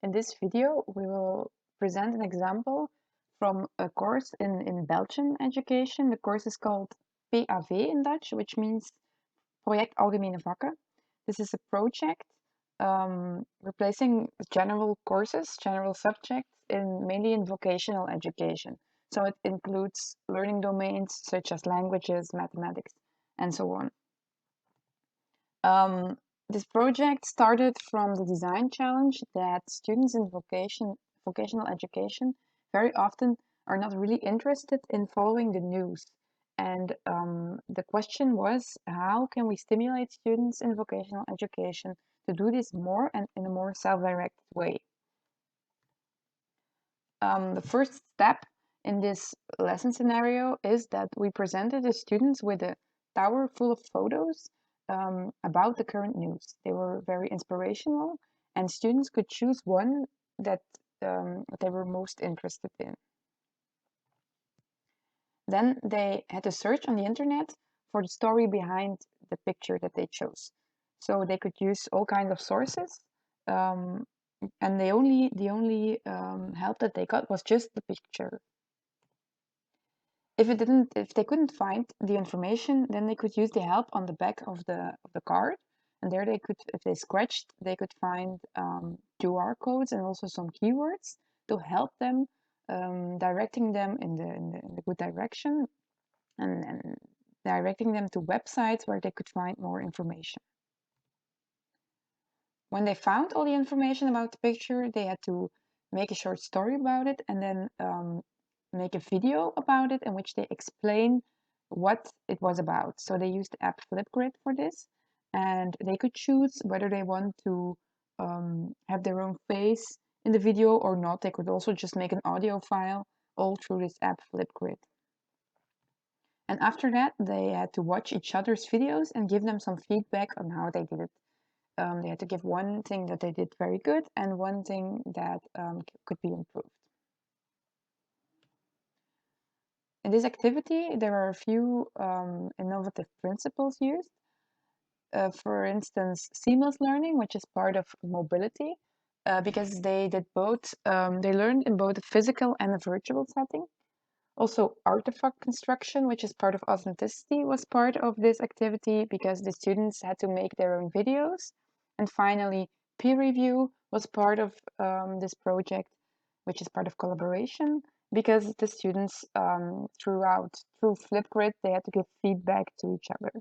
In this video, we will present an example from a course in Belgian education. The course is called PAV in Dutch, which means Project Algemene Vakken. This is a project replacing general courses, general subjects, mainly in vocational education. So it includes learning domains such as languages, mathematics, and so on. This project started from the design challenge that students in vocational education very often are not really interested in following the news. And the question was, how can we stimulate students in vocational education to do this more and in a more self-directed way? The first step in this lesson scenario is that we presented the students with a tower full of photos about the current news. They were very inspirational, and students could choose one that they were most interested in. Then they had to search on the internet for the story behind the picture that they chose. So they could use all kinds of sources, and the only help that they got was just the picture. If they couldn't find the information, then they could use the help on the back of the card, and there they could, if they scratched, they could find QR codes and also some keywords to help them, directing them in the good direction, and directing them to websites where they could find more information. When they found all the information about the picture, they had to make a short story about it and then make a video about it in which they explain what it was about. So they used the app Flipgrid for this, and they could choose whether they want to have their own face in the video or not. They could also just make an audio file all through this app Flipgrid. And after that, they had to watch each other's videos and give them some feedback on how they did it. They had to give one thing that they did very good and one thing that could be improved. In this activity, there are a few innovative principles used. For instance, seamless learning, which is part of mobility, because they did both. They learned in both a physical and a virtual setting. Also, artifact construction, which is part of authenticity, was part of this activity because the students had to make their own videos. And finally, peer review was part of this project, which is part of collaboration, because the students through Flipgrid, they had to give feedback to each other.